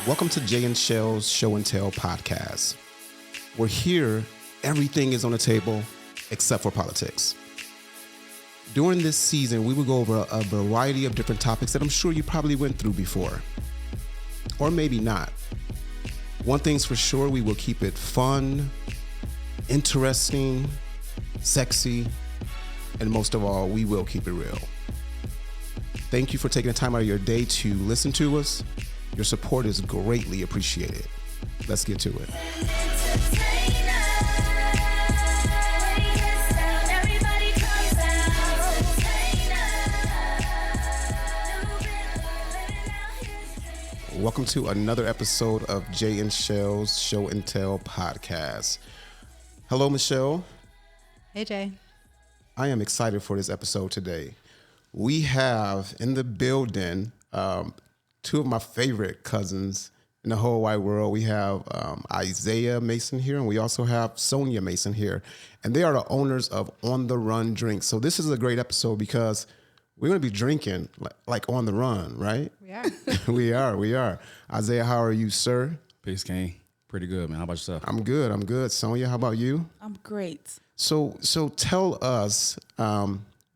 Welcome to Jay and Chelle's Show and Tell podcast. We're here, everything is on the table except for politics. During this season, we will go over a variety of different topics that I'm sure you probably went through before, or maybe not. One thing's for sure, we will keep it fun, interesting, sexy, and most of all, we will keep it real. Thank you for taking the time out of your day to listen to us. Your support is greatly appreciated. Let's get to it. Welcome to another episode of Jay and Chelle's Show and Tell podcast. Hello, Michelle. Hey, Jay. I am excited for this episode today. We have in the building two of my favorite cousins in the whole wide world. We have Isaiah Mason here, and we also have Sonya Mason here. And they are the owners of On the Run Drinks. So this is a great episode because we're going to be drinking like on the run, right? We are. We are. Isaiah, how are you, sir? Peace, King. Pretty good, man. How about yourself? I'm good. Sonya, how about you? I'm great. So tell us,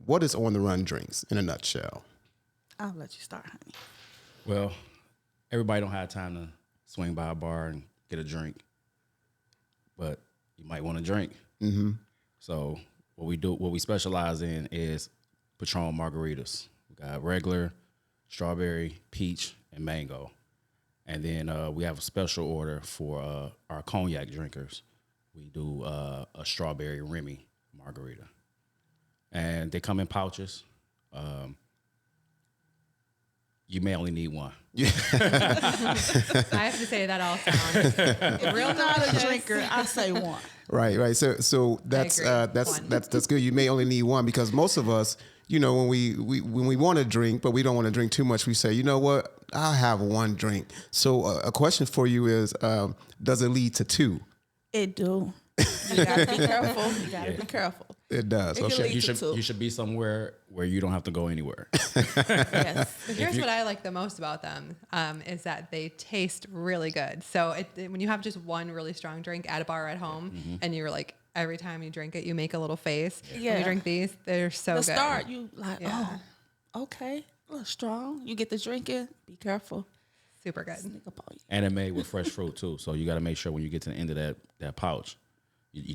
what is On the Run Drinks in a nutshell? I'll let you start, honey. Well, everybody don't have time to swing by a bar and get a drink, but you might want to drink. Mm-hmm. So what we specialize in is Patron margaritas. We got regular, strawberry, peach, and mango. And then we have a special order for our cognac drinkers. We do a strawberry Remy margarita. And they come in pouches. You may only need one. I have to say that also. If you're not a drinker, I say one. Right. So that's good. You may only need one because most of us, when we want to drink, but we don't want to drink too much, we say, you know what, I'll have one drink. So a question for you is, does it lead to two? It do. You gotta be careful. Be careful. It does. You should be somewhere where you don't have to go anywhere. Yes. Here's what I like the most about them is that they taste really good. So when you have just one really strong drink at a bar or at home, and you're like, every time you drink it, you make a little face. Yeah. When you drink these, they're so good. Start, you like, okay, a little strong. You get the drinking. Be careful. Super good. Sneak up on you. And it made with fresh fruit too. So you got to make sure when you get to the end of that pouch, you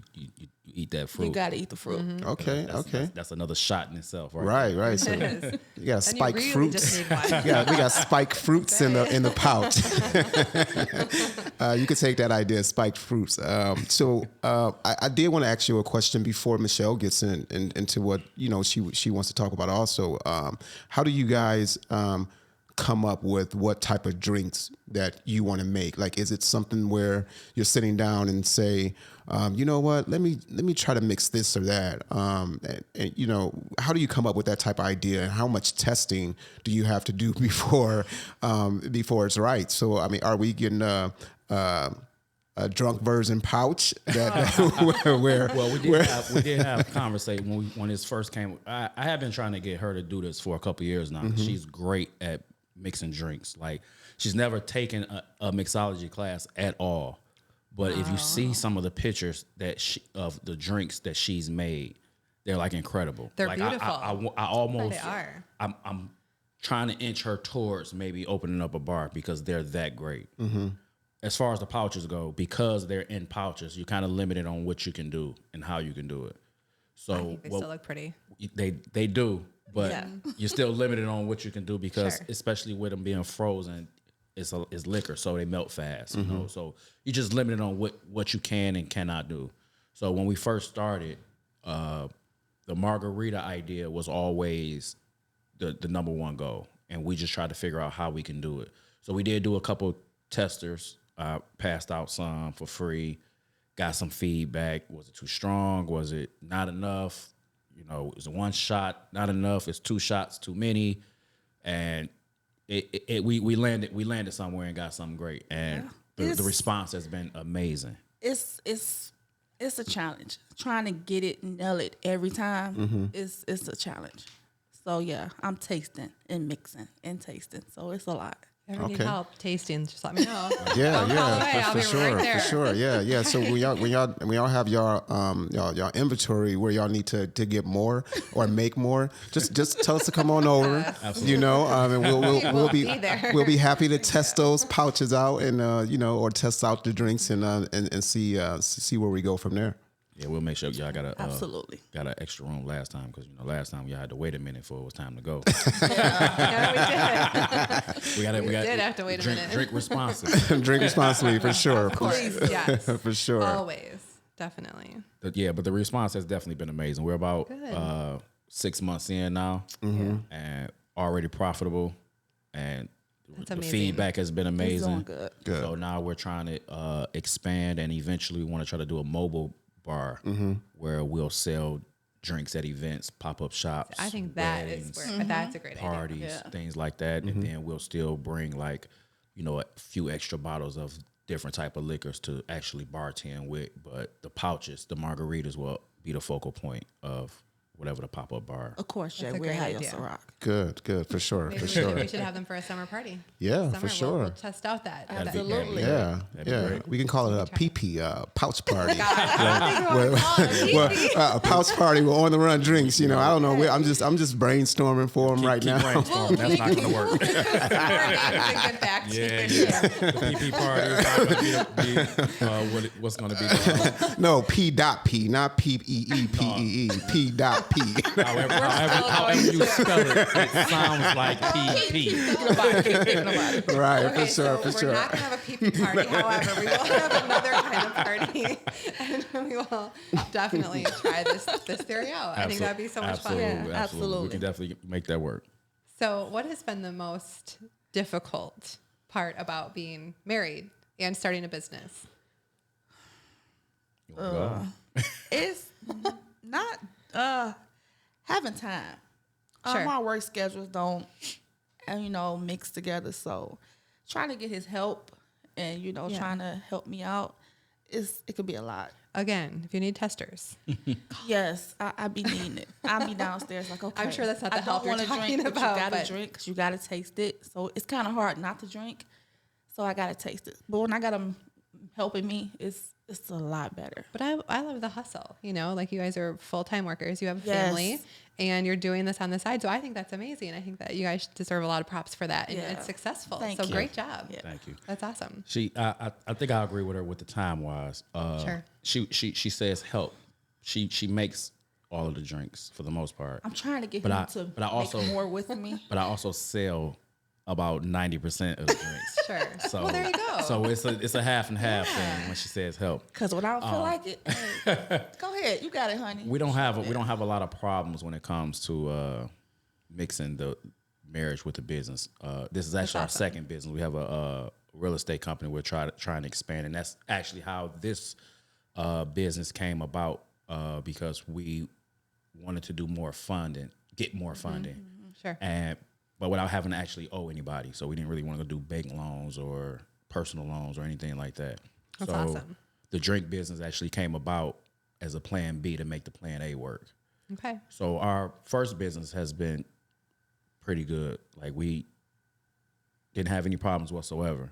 eat that fruit. You got to eat the fruit. Mm-hmm. Okay. That's another shot in itself, right? Right. So you got spiked really fruits. just need one. We got spiked fruits in the pouch. You could take that idea, spiked fruits. I did want to ask you a question before Michelle gets into what she wants to talk about. Also, how do you guys come up with what type of drinks that you want to make? Like, is it something where you're sitting down and say, you know what, let me try to mix this or that? And how do you come up with that type of idea? And how much testing do you have to do before it's right? So, I mean, are we getting a drunk version pouch we did have a conversation when this first came. I have been trying to get her to do this for a couple of years now. Mm-hmm. She's great at mixing drinks. Like, she's never taken a mixology class at all. But if you see some of the pictures of the drinks that she's made, they're like incredible. They're like, beautiful. I almost They are. I'm trying to inch her towards maybe opening up a bar because they're that great. Mm-hmm. As far as the pouches go, because they're in pouches, you're kind of limited on what you can do and how you can do it. So I think they still look pretty. They do, but you're still limited on what you can do because, especially with them being frozen, it's liquor, so they melt fast. Mm-hmm. So you're just limited on what you can and cannot do. So when we first started, the margarita idea was always the number one goal, and we just tried to figure out how we can do it. So we did do a couple testers. Passed out some for free, got some feedback. Was it too strong? Was it not enough? Is it one shot not enough? It's two shots too many? And we landed somewhere and got something great. And the response has been amazing. It's a challenge. Trying to get it, nail it every time it's a challenge. So yeah, I'm tasting and mixing and tasting. So it's a lot. If you ever need Okay. help tasting, just let me know. Yeah, Phone call away, I'll for be sure, right there. for sure. Yeah. So when y'all have y'all inventory where y'all need to get more or make more, just tell us to come on over. You know, and we'll be there. we'll be happy to test those pouches out and or test out the drinks and see where we go from there. Yeah, we'll make sure y'all got Absolutely. got an extra room last time because last time y'all had to wait a minute before it was time to go. Yeah, we did. we did have to wait a minute. Drink responsibly. Drink responsibly for sure. Of course, yes. For sure. Always. Definitely. But the response has definitely been amazing. We're about 6 months in now, and already profitable, and That's the amazing. feedback has been It's amazing. doing good. So now we're trying to expand, and eventually we want to try to do a mobile bar where we'll sell drinks at events, pop-up shops. I think that is weddings, where that's a great parties, idea. things like that, and then we'll still bring like a few extra bottles of different type of liquors to actually bartend with. But the pouches, the margaritas, will be the focal point of whatever the pop-up bar. Of course, Jay. That's a We'll great have your idea. Ciroc. Good, for sure, Maybe for we sure. should have them for a summer party. Yeah, Summer, for sure. We'll test out that. Absolutely. Yeah, That'd be yeah. great. We can call it a PP pouch party. I don't think we want to call it a A pouch party with on the run drinks. I don't know. I'm just brainstorming for them right Keep now. brainstorming. That's not going to work. get back to you. The PP party is not going to be what's going to be the No, P.P, not P-E-E-P-E-E. P.P. however you spell it, it sounds like PP. Right, Okay, for sure, for we're sure. not going to have a pee-pee party. However, we will have another kind of party, and we will definitely try this theory out. I think that'd be so much fun. Absolutely. absolutely. We can definitely make that work. So, what has been the most difficult part about being married and starting a business? You wanna go? It's not having time. Sure. My work schedules don't, mix together. So trying to get his help and, trying to help me out, it could be a lot. Again, if you need testers, Yes, I be needing it. I be downstairs like, okay. I'm sure that's not the I help don't you're wanna talking drink, but about, you gotta but- drink because you gotta taste it. So it's kind of hard not to drink. So I gotta taste it. But when I got him helping me, it's a lot better. but I love the hustle. Like you guys are full-time workers, you have a Yes. family, and you're doing this on the side. So I think that's amazing. I think that you guys deserve a lot of props for that, and Yeah. it's successful. Thank So you. great job. Yeah. Thank you. That's awesome. I think I agree with her with the time wise. Sure. She says help. She makes all of the drinks for the most part. I'm trying to get But him I- to but I also- make more with me. But I also sell about 90% of the drinks. Sure. So, well, there you go. So it's a half and half thing when she says help. Because when I don't feel like it, hey, go ahead. You got it, honey. We don't have a lot of problems when it comes to mixing the marriage with the business. This is actually our second business. We have a real estate company we're trying to expand, and that's actually how this business came about because we wanted to do more funding, get more funding, Sure. but without having to actually owe anybody. So we didn't really want to do bank loans or personal loans or anything like that. That's so awesome. The drink business actually came about as a plan B to make the plan A work. Okay. So our first business has been pretty good. Like we didn't have any problems whatsoever.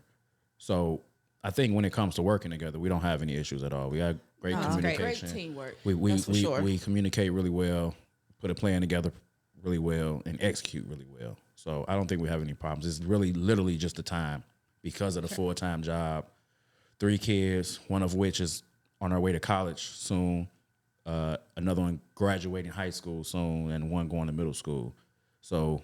So I think when it comes to working together, we don't have any issues at all. We have great That's great. communication. Great teamwork. We That's for sure. we communicate really well, put a plan together really well, and execute really well. So I don't think we have any problems. It's really literally just the time because of the full-time job. 3 kids, one of which is on our way to college soon. Another one graduating high school soon, and one going to middle school. So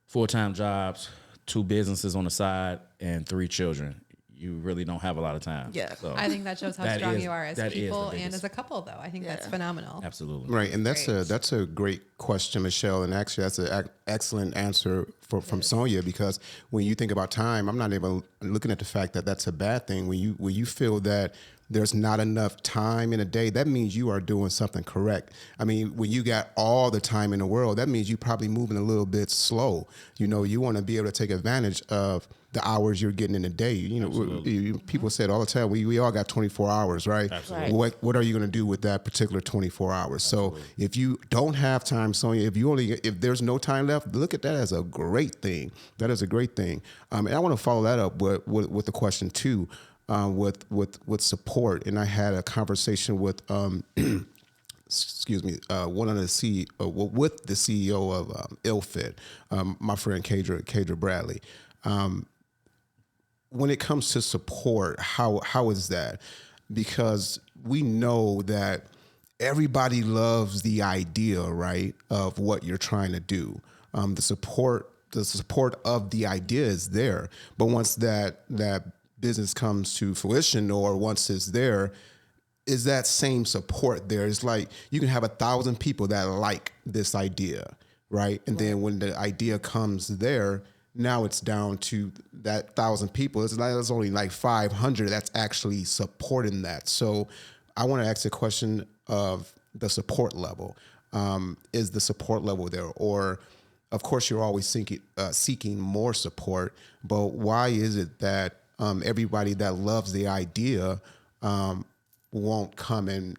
full-time jobs, 2 businesses on the side, and 3 children. You really don't have a lot of time. Yeah. So I think that shows how that strong is- you are as that is the people and biggest- as a couple, though. I think that's Yeah. phenomenal. absolutely. Right, and Great. that's a great question, Michelle, and actually that's an excellent answer from Sonya, because when you think about time, I'm not even looking at the fact that that's a bad thing. When you feel that there's not enough time in a day, that means you are doing something correct. I mean, when you got all the time in the world, that means you're probably moving a little bit slow. You know, you want to be able to take advantage of the hours you're getting in a day. You know, people say it all the time, we all got 24 hours, right? Absolutely. What are you going to do with that particular 24 hours? Absolutely. So if you don't have time, Sonya, if there's no time left, look at that as a great thing. That is a great thing. And I want to follow that up with the question too, with support. And I had a conversation with, excuse me, one of the with the CEO of IlFit, my friend Kadra Bradley. When it comes to support, how is that? Because we know that everybody loves the idea, right, of what you're trying to do. The support of the idea is there, but once that business comes to fruition, or once it's there, is that same support there? It's like you can have 1,000 people that like this idea, right? And then when the idea comes there, now it's down to that 1,000 people. It's only like 500 that's actually supporting that. So I want to ask the question of the support level. Is the support level there? Or, of course, you're always seeking more support, but why is it that everybody that loves the idea won't come and,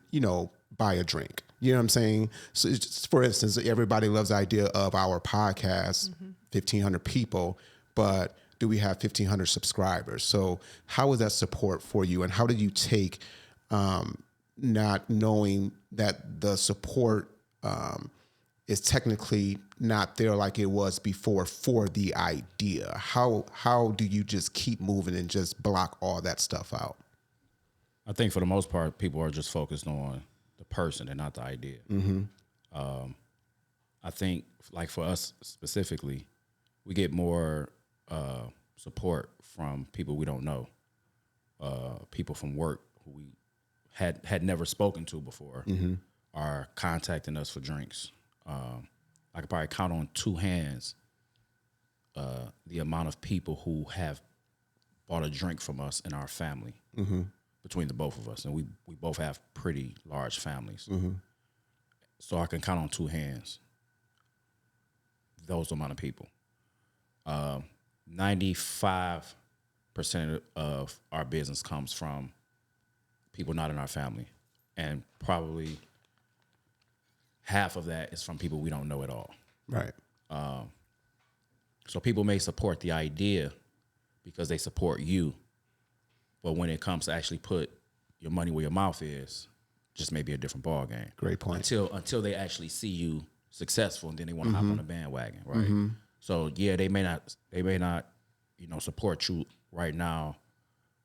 buy a drink? You know what I'm saying? So for instance, everybody loves the idea of our podcast, 1,500 people, but do we have 1,500 subscribers? So how is that support for you? And how did you take not knowing that the support is technically not there like it was before for the idea? How do you just keep moving and just block all that stuff out? I think for the most part, people are just focused on the person and not the idea. I think, like for us specifically, we get more support from people we don't know, people from work who we had never spoken to before are contacting us for drinks. I could probably count on two hands the amount of people who have bought a drink from us in our family. Between the both of us, and we both have pretty large families. So I can count on two hands those amount of people. 95% of our business comes from people not in our family, and probably half of that is from people we don't know at all. Right. So people may support the idea because they support you, but when it comes to actually put your money where your mouth is, just maybe a different ball game. Great point. Until they actually see you successful, and then they want to hop on the bandwagon, right? So yeah, they may not, support you right now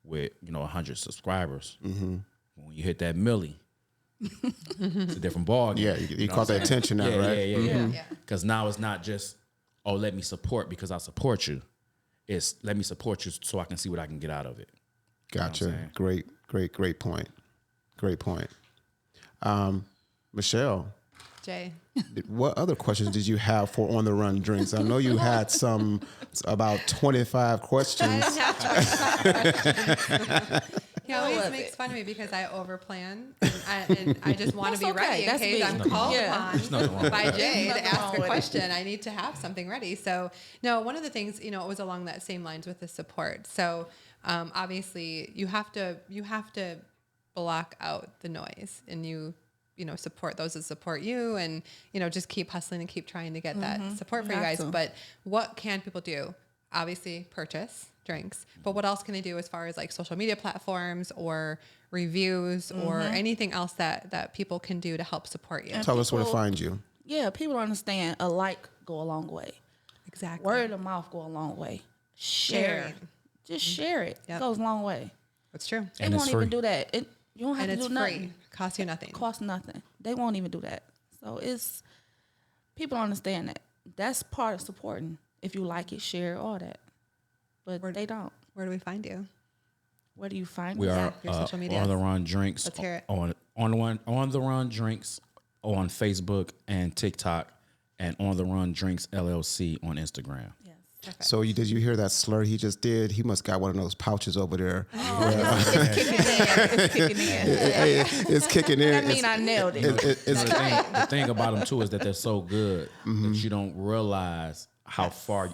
with 100 subscribers. When you hit that milli, it's a different ball game. Yeah, you caught that attention now, right? Yeah. Because now it's not just, let me support because I support you. It's let me support you so I can see what I can get out of it. Gotcha. Great point. Great point. Michelle. Jay. What other questions did you have for On the Run Drinks? I know you had about 25 questions. He always makes fun of me because I overplan and I just want to be ready in case I'm called upon by Jay to ask a question. I need to have something ready. So, no, one of the things, it was along that same lines with the support. So, obviously, you have to block out the noise, and you support those that support you, and just keep hustling and keep trying to get that support for you guys. But what can people do? Obviously, purchase drinks, but what else can they do as far as like social media platforms or reviews or anything else that people can do to help support you? And Tell us where to find you. Yeah, people don't understand a like go a long way. Exactly. Word of mouth go a long way. Share it. Just share it. It goes a long way. That's true. They won't even do that. You don't have to do nothing. Free. Costs you nothing. Costs nothing. They won't even do that. So people don't understand that. That's part of supporting. If you like it, share all that. But they don't. Where do we find you? Where do you find We us? are your social media. On the Run Drinks. Let's hear it. On the Run Drinks on Facebook and TikTok, and On the Run Drinks LLC on Instagram. Yes. Perfect. So did you hear that slur he just did? He must got one of those pouches over there. It's kicking in. It's kicking in. I mean, I nailed it. The thing about them too is that they're so good that you don't realize how far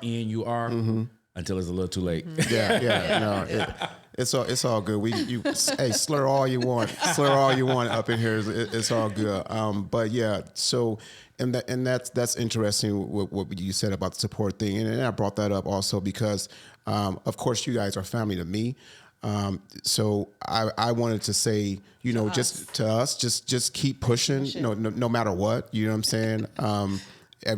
in you are until it's a little too late. It's all good. Hey, slur all you want up in here. It's all good. But yeah, so and that's interesting what you said about the support thing, and I brought that up also because of course you guys are family to me. So I wanted to say, just to us, just keep pushing, no matter what, you know what I'm saying?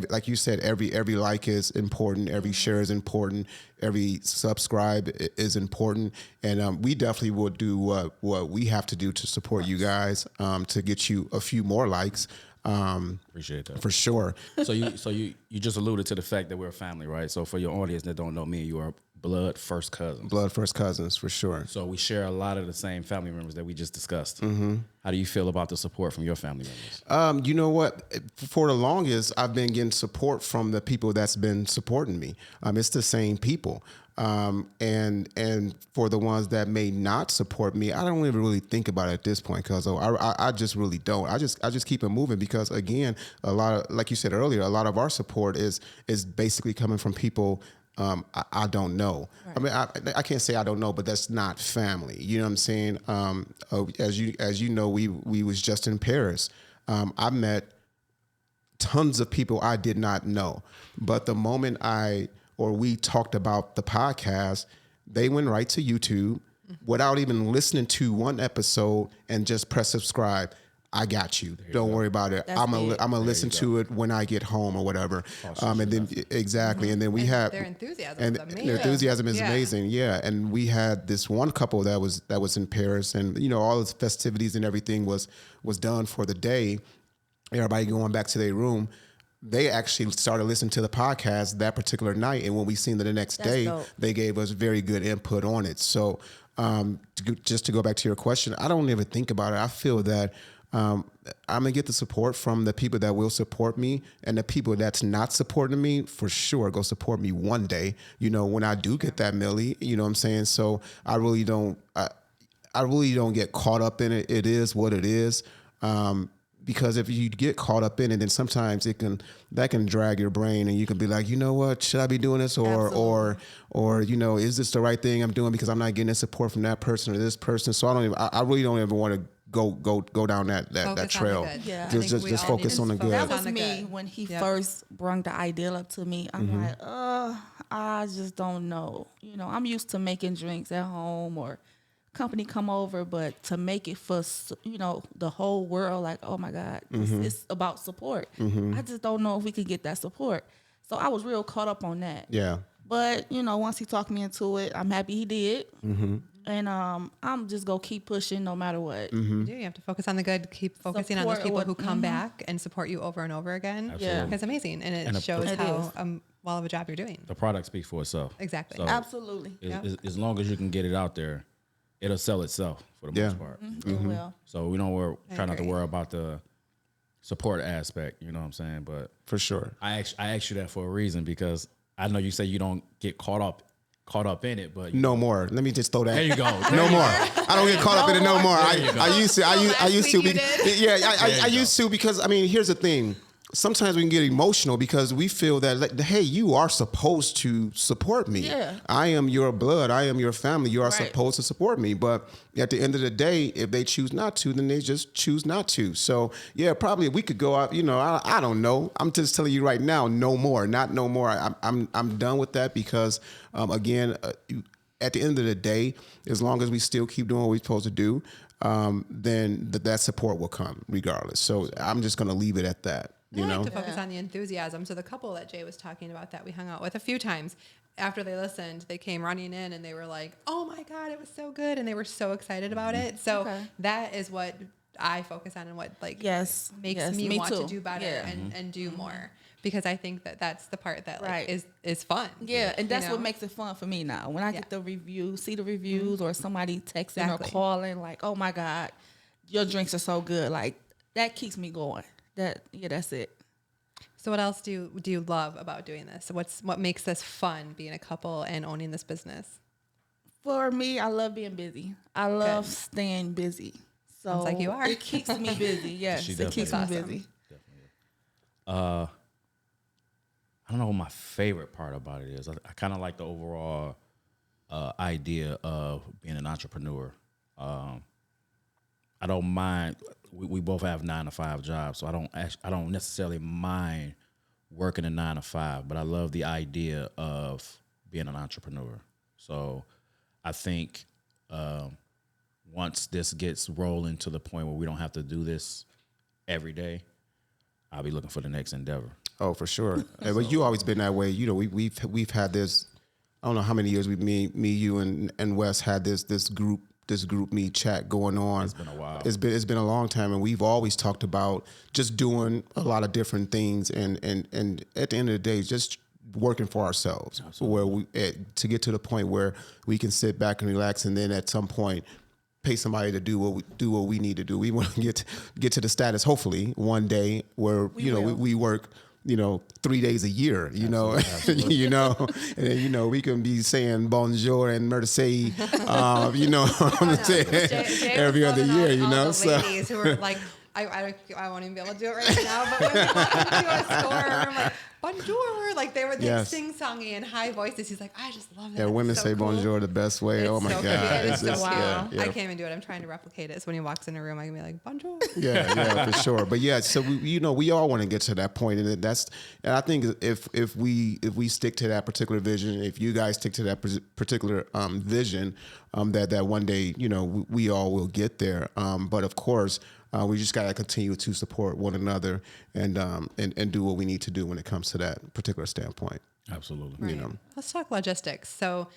Like you said, every like is important, every share is important, every subscribe is important, and we definitely will do what we have to do to support you guys to get you a few more likes. Appreciate that for sure. So you just alluded to the fact that we're a family, right? So for your audience that don't know me, you are blood first cousins, for sure. So we share a lot of the same family members that we just discussed. How do you feel about the support from your family members? You know what? For the longest, I've been getting support from the people that's been supporting me. It's the same people. And for the ones that may not support me, I don't even really think about it at this point, because I just really don't. I just keep it moving, because again, a lot of, like you said earlier, a lot of our support is basically coming from people I don't know. Right. I mean, I can't say I don't know, but that's not family. You know what I'm saying? As you know, we was just in Paris. I met tons of people I did not know, but the moment we talked about the podcast, they went right to YouTube without even listening to one episode and just press subscribe. I got you. Don't worry about it. I'm gonna listen to it when I get home or whatever. And then exactly, and then we have their enthusiasm. And their enthusiasm is amazing. Yeah, and we had this one couple that was in Paris, and all the festivities and everything was done for the day. Everybody going back to their room. They actually started listening to the podcast that particular night, and when we seen them the next day, they gave us very good input on it. So, just to go back to your question, I don't even think about it. I feel that I'm gonna get the support from the people that will support me, and the people that's not supporting me, for sure, go support me one day. When I do get that milli, you know what I'm saying? So I really don't get caught up in it. It is what it is. Because if you get caught up in it, then sometimes that can drag your brain, and you can be like, you know what, should I be doing this, or is this the right thing I'm doing, because I'm not getting the support from that person or this person. So I really don't ever want to go down that trail. Yeah. Just focus on the good. That was me when he first brought the idea up to me. I'm like, I just don't know. I'm used to making drinks at home or company come over, but to make it for the whole world, like, oh my God, it's about support. I just don't know if we could get that support. So I was real caught up on that. Yeah. But once he talked me into it, I'm happy he did. And I'm just gonna keep pushing no matter what. You have to focus on the good. Keep focusing on those people who come back and support you over and over again. Absolutely. It's amazing, and it shows how well of a job you're doing. The product speaks for itself. Exactly. So absolutely. As long as you can get it out there, it'll sell itself for the most part. It will. So we don't try not to worry about the support aspect. You know what I'm saying? But for sure, I asked you that for a reason, because I know you say you don't get caught up in it, but no more. Let me just throw that. There you go. No more. I don't get caught up in it no more. I used to. I used to. I used to, because here's the thing. Sometimes we can get emotional because we feel that, hey, you are supposed to support me. Yeah. I am your blood. I am your family. You are supposed to support me. But at the end of the day, if they choose not to, then they just choose not to. So, yeah, probably we could go out, I don't know. I'm just telling you right now, no more. Not no more. I'm done with that, because, again, at the end of the day, as long as we still keep doing what we're supposed to do, then that support will come regardless. So I'm just going to leave it at that. I like to focus on the enthusiasm. So the couple that Jay was talking about that we hung out with a few times, after they listened, they came running in and they were like, oh my God, it was so good. And they were so excited about it. So that is what I focus on, and what makes me want to do better and do more. Because I think that's the part that is fun. Yeah, and that's what makes it fun for me now. When I get the reviews, see the reviews, or somebody texting or calling like, oh my God, your drinks are so good. Like, that keeps me going. That's it. So what else do you love about doing this? What makes this fun, being a couple and owning this business? For me, I love being busy. I love staying busy. So sounds like you are. It keeps me busy. Yes, it keeps me busy. Definitely. I don't know what my favorite part about it is. I kind of like the overall idea of being an entrepreneur. I don't mind. We both have 9-to-5 jobs, so I don't necessarily mind working a 9-to-5, but I love the idea of being an entrepreneur. So I think once this gets rolling to the point where we don't have to do this every day, I'll be looking for the next endeavor. Oh, for sure. But you always been that way. You know, we've had this. I don't know how many years me, you, and Wes had this group me chat going on. It's been a while. It's been a long time, and we've always talked about just doing a lot of different things, and at the end of the day, just working for ourselves. Absolutely. Where to get to the point where we can sit back and relax, and then at some point pay somebody to do what we need to do. We want to get to the status, hopefully, one day where we work 3 days a year, Absolutely. And then, we can be saying bonjour and merci, what I'm saying, every other year, so ladies who are like, I won't even be able to do it right now, but when we walk into a store, I'm like, bonjour, like they were sing-songy in high voices. He's like, I just love that. Yeah, women say cool. Bonjour the best way. It's oh my so God. It's so wow. I can't even do it. I'm trying to replicate it. So when he walks in a room, I can be like, bonjour. Yeah, for sure. But yeah, so we all want to get to that point, and I think if we stick to that particular vision, if you guys stick to that particular vision, that one day we all will get there. But of course, we just got to continue to support one another and do what we need to do when it comes to that particular standpoint. Absolutely. Right. Let's talk logistics. So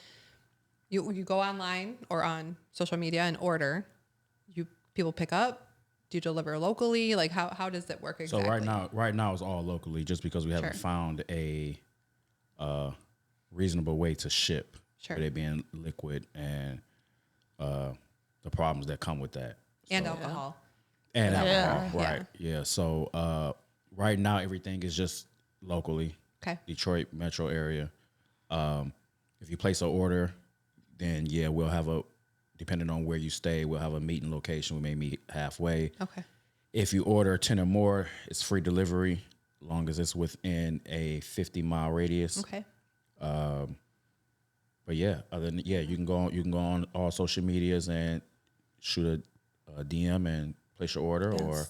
you go online or on social media and order. People pick up. Do you deliver locally? Like how does that work exactly? So right now it's all locally, just because we haven't found a reasonable way to ship. Sure. With it being liquid and the problems that come with that. And alcohol. And alcohol, right? Yeah. So right now everything is just locally. Okay. Detroit metro area. If you place an order, then we'll have depending on where you stay, we'll have a meeting location. We may meet halfway. Okay. If you order 10 or more, it's free delivery, as long as it's within a 50-mile radius. Okay. But other than you can go on all social medias and shoot a DM and place your order, or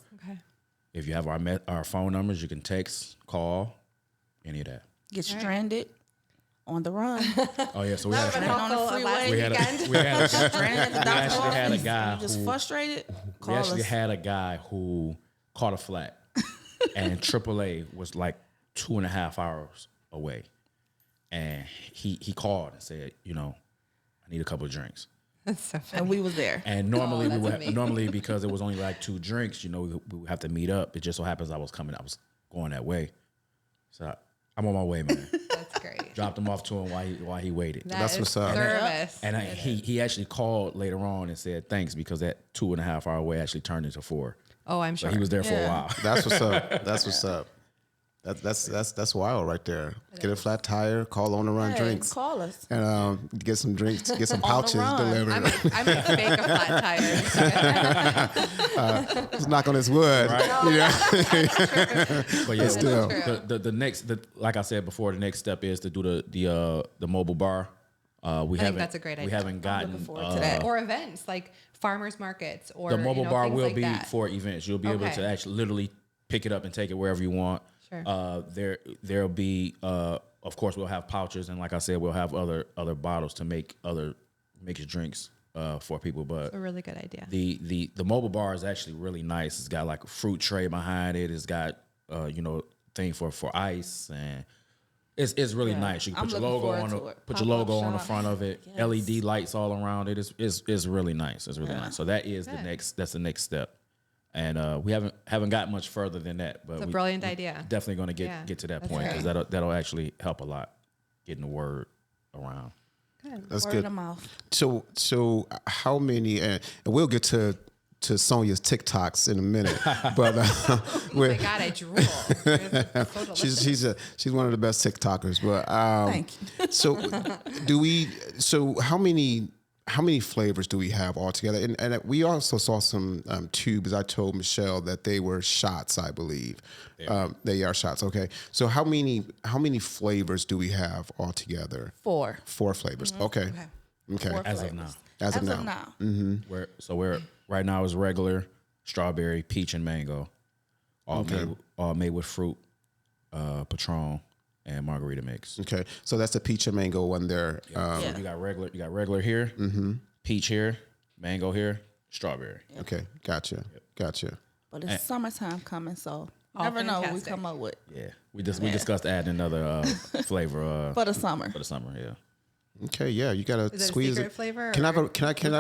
if you have our phone numbers, you can text, call, any of that. Get stranded on the run. Oh yeah, so we had on the freeway. We actually had a guy who just frustrated. We actually had a guy who caught a flat, and AAA was like 2.5 hours away, and he called and said, I need a couple of drinks. That's so funny. And we was there. And normally because it was only like 2 drinks, we would have to meet up. It just so happens I was going that way. So I'm on my way, man. That's great. Dropped him off to him while he waited. That's what's up. Service. And he actually called later on and said thanks, because that 2.5 hour way actually turned into 4. Oh, I'm sure. So he was there for a while. That's what's up. That's what's up. That's wild right there. Get a flat tire, call On the Run Drinks. Call us. And get some drinks, get some pouches delivered. I might fake a flat tire. Let's knock on this wood. Right? But still. The next, like I said before, the next step is to do the mobile bar. I think that's a great idea. We haven't gotten to that. Or events like farmers markets, or the mobile bar will like be that. for events. You'll be able to actually literally pick it up and take it wherever you want. Sure. There'll be of course we'll have pouches, and like I said, we'll have other bottles to make other mixed drinks for people. But it's a really good idea. The mobile bar is actually really nice. It's got like a fruit tray behind it. It's got thing for ice, and it's really nice. You can put your logo on the front of it. Yes. LED lights all around it. It's really nice. It's really nice. So that's the next step. And we haven't got much further than that, but it's a brilliant idea. Definitely going to get to that point, because that'll actually help a lot getting the word around. Good. That's word good. of mouth. So how many? And we'll get to to Sonya's TikToks in a minute, but oh my God, I drool. So she's one of the best TikTokers. But Thank you. So how many flavors do we have altogether? And we also saw some tubes. I told Michelle that they were shots, I believe. They are shots. Okay. So how many flavors do we have altogether? 4. 4 flavors. Mm-hmm. Okay. 4 As flavors. of now. As of now. Mm-hmm. We're right now is regular, strawberry, peach, and mango, all made with fruit, Patron, and margarita mix. Okay, so that's the peach and mango one there. So you got regular here, peach here, mango here, strawberry. Okay, gotcha. But it's summertime coming, so never know what we come up with. Yeah, we discussed adding another flavor for the summer. Yeah. Okay, yeah, you gotta squeeze it. A secret it. flavor? Can I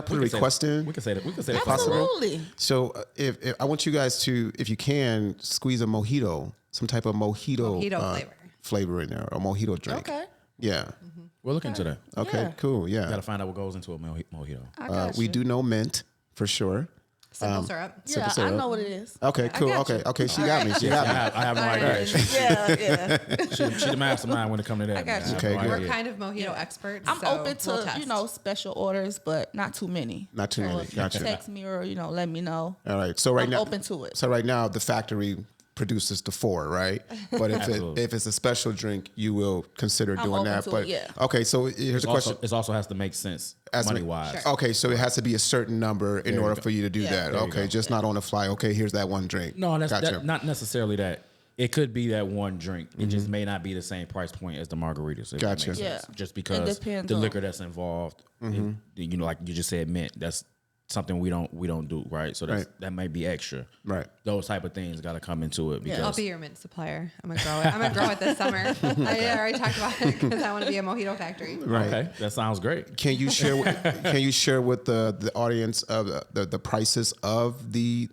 put a request in? We can say that. Absolutely. So if I want you guys to, if you can, squeeze a mojito, some type of mojito flavor in there, a mojito drink. Okay. Yeah. Mm-hmm. We'll look into that. Okay. Yeah. Cool. Yeah. Got to find out what goes into a mojito. We do know mint for sure. Simple syrup. Yeah, I know what it is. Okay, cool. Okay, she got me. She got me. I have no idea. Yeah. She the mastermind when it comes to that. I got you. Okay, good. We're kind of mojito experts. I'm so open to special orders, but not too many. Not too many. If you Gotcha. text me or let me know. All right. So I'm open to it. So right now the factory produces the 4, right? But if it's a special drink, you will consider doing that. But okay, so here's a question. It also has to make sense money wise. Sure. Okay, so it has to be a certain number in order for you to do that. Okay, just not on the fly. Okay, here's that one drink. No, that's gotcha. not necessarily that. It could be that one drink. It just may not be the same price point as the margaritas. If Gotcha. That makes sense. Yeah. Just because the liquor that's involved, like you just said, mint. That's something we don't do, right? So that might be extra. Right. Those type of things got to come into it. Because I'll be your mint supplier. I'm gonna grow it this summer. I already talked about it because I want to be a mojito factory. Right. Okay, that sounds great. Can you share with the audience of the prices of the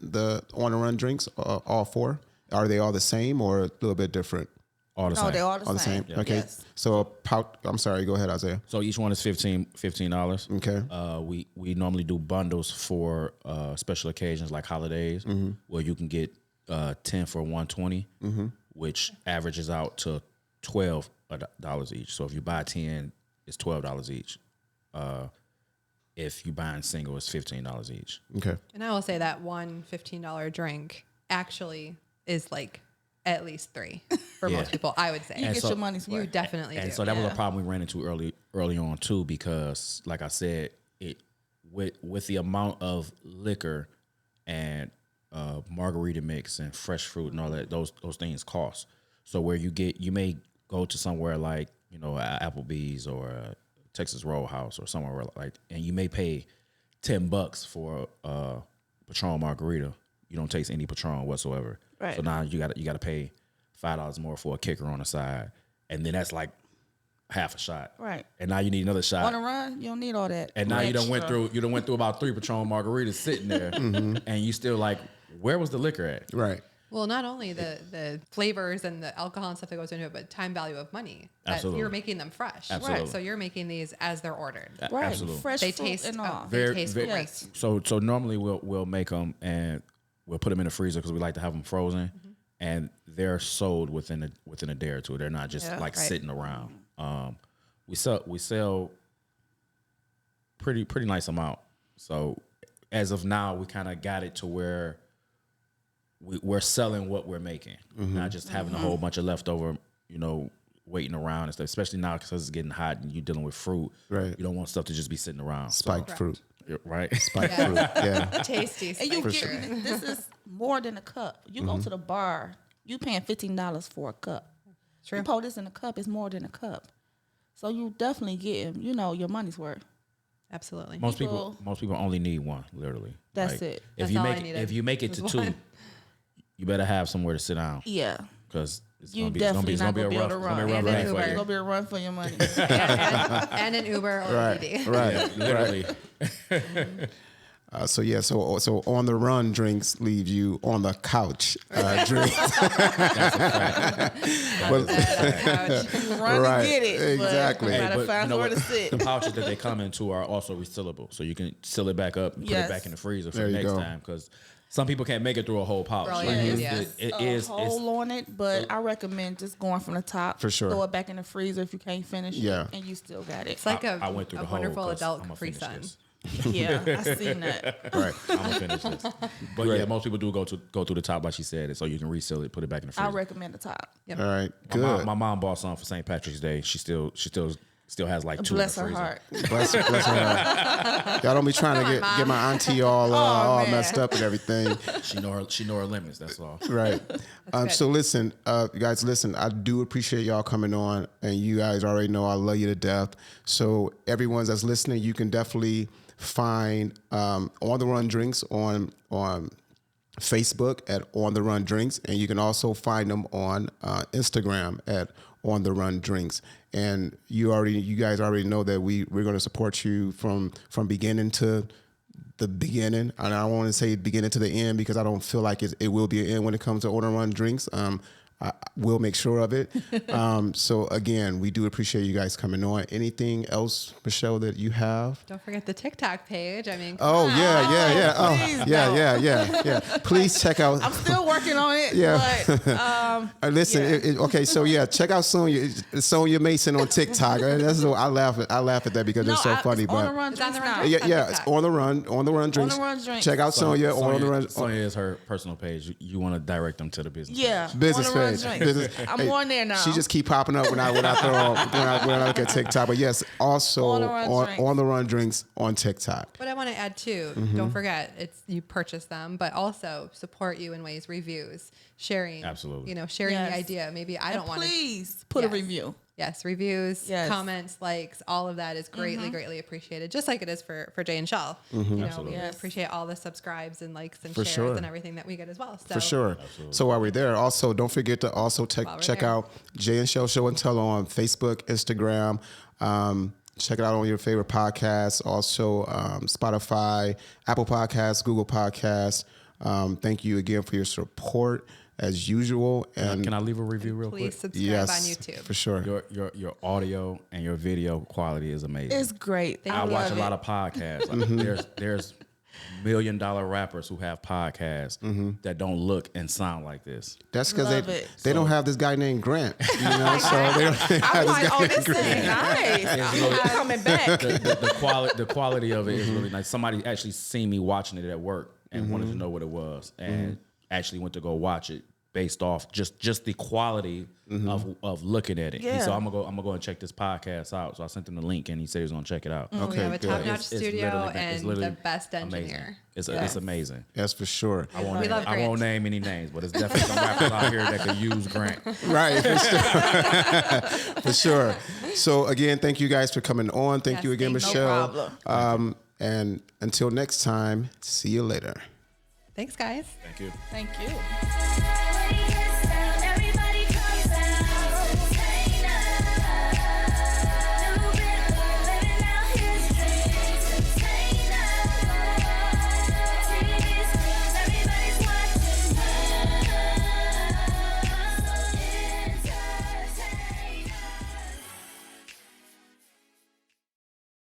on the run drinks? All 4? Are they all the same or a little bit different? All the same. No, they're all the same. Yeah. Okay. Yes. So I'm sorry. Go ahead, Isaiah. So each one is $15. Okay. We normally do bundles for special occasions like holidays, where you can get 10 for $120, which averages out to $12 each. So if you buy 10, it's $12 each. If you buy in single, it's $15 each. Okay. And I will say that one $15 drink actually is like at least 3 for most people, I would say. You get your money's worth. You definitely do. And so that was a problem we ran into early on too, because like I said, it with the amount of liquor and margarita mix and fresh fruit and all that, those things cost. So where you may go to somewhere like Applebee's or Texas Roadhouse or somewhere like, and you may pay $10 for Patron margarita. You don't taste any Patron whatsoever. Right. So now you got to pay $5 more for a kicker on the side, and then that's like half a shot. Right. And now you need another shot. On a run, you don't need all that. And now you done went through about 3 Patron margaritas sitting there, and you still like, where was the liquor at? Right. Well, not only the flavors and the alcohol and stuff that goes into it, but time value of money. Absolutely. You're making them fresh. Absolutely. Right. So you're making these as they're ordered. Right. Absolutely. Fresh They fruit taste and all. they taste great. Yes. So normally we'll make them and we'll put them in the freezer because we like to have them frozen, and they're sold within a day or two. They're not just sitting around. We sell pretty nice amount. So as of now, we kind of got it to where we're selling what we're making, not just having a whole bunch of leftover, waiting around and stuff. Especially now because it's getting hot and you're dealing with fruit. Right. You don't want stuff to just be sitting around. Spiked fruit. Right. Spiked fruit. Yeah. Tasty. And this is more than a cup. You go to the bar, you paying $15 for a cup. True. You pour this in a cup, it's more than a cup. So you definitely getting, your money's worth. Absolutely. Most people only need one, literally. That's it. That's all I needed. If you make it to was 2, one. you better have somewhere to sit down. Yeah. Because it's You gonna be definitely not going to be able to rough run. And ride an for Uber. It's you. going to be a run for your money. and an Uber or a DD. Right. Literally. So on the run drinks leave you on the couch drinks. Run right, to get it. exactly. But gotta find somewhere to sit. The pouches that they come into are also resealable, so you can seal it back up and put it back in the freezer for the next time. Because some people can't make it through a whole pouch. It is a hole on it, but I recommend just going from the top. For sure. Throw it back in the freezer if you can't finish it, and you still got it. It's like I went through a the wonderful adult Capri Sun. Yeah, I seen that. Right. I'm gonna finish this. But yeah, most people do go through the top, like she said, so you can reseal it, put it back in the freezer. I recommend the top. Yep. All right. Good. My mom bought some for St. Patrick's Day. She still has like 2 Bless in the her freezer. heart. Bless her heart. Y'all don't be trying to get my auntie all messed up and everything. She know her limits. That's all. Right. So listen, you guys, listen. I do appreciate y'all coming on, and you guys already know I love you to death. So everyone that's listening, you can definitely find On the Run Drinks on Facebook at On the Run Drinks, and you can also find them on Instagram at On the Run Drinks. And you guys already know that we're going to support you from beginning to the beginning. And I don't want to say beginning to the end because I don't feel like it will be an end when it comes to On the Run Drinks. I will make sure of it. So again, we do appreciate you guys coming on. Anything else, Michelle, that you have? Don't forget the TikTok page. I mean, Yeah. Please check out. I'm still working on it. Yeah. But, listen. Okay. So check out Sonya Mason on TikTok. That's I laugh at that because it's so funny. It's but On the Run Drinks now. It's On the Run Drinks. On the Run Drinks. Check out Sonya on the Run. Sonya is her personal page. You want to direct them to the business. Yeah. Page. Business page. I'm on there now. She just keep popping up when I look at TikTok. But yes, also on the Run Drinks on TikTok. What I want to add too, don't forget, you purchase them, but also support you in ways, reviews, sharing. Absolutely. Sharing the idea. Maybe I don't want to. Please put a review. Yes, reviews, comments, likes, all of that is greatly, greatly appreciated. Just like it is for Jay and Chelle. We appreciate all the subscribes and likes and shares and everything that we get as well. So. For sure. Absolutely. So while we're there, also don't forget to also check out Jay and Chelle Show and Tell on Facebook, Instagram. Check it out on your favorite podcasts. Also Spotify, Apple Podcasts, Google Podcasts. Thank you again for your support. As usual, and can I leave a review real quick? Please subscribe on YouTube for sure. Your audio and your video quality is amazing. It's great. I watch a lot of podcasts. There's $1 million rappers who have podcasts that don't look and sound like this. That's because they don't have this guy named Grant. So they don't have I'm this guy this thing nice. I'm coming back. The quality of it is really nice. Somebody actually seen me watching it at work and wanted to know what it was, and actually went to go watch it based off just the quality of looking at it. Yeah. So I'm gonna go and check this podcast out. So I sent him the link and he said he was gonna check it out. Okay, we have a top-notch studio and the best engineer. Amazing. It's amazing. That's for sure. I won't name any names, but it's definitely some rappers out here that could use Grant. Right, for sure. For sure. So again, thank you guys for coming on. Thank you again, Michelle. No problem. And until next time, see you later. Thanks, guys. Thank you. Thank you.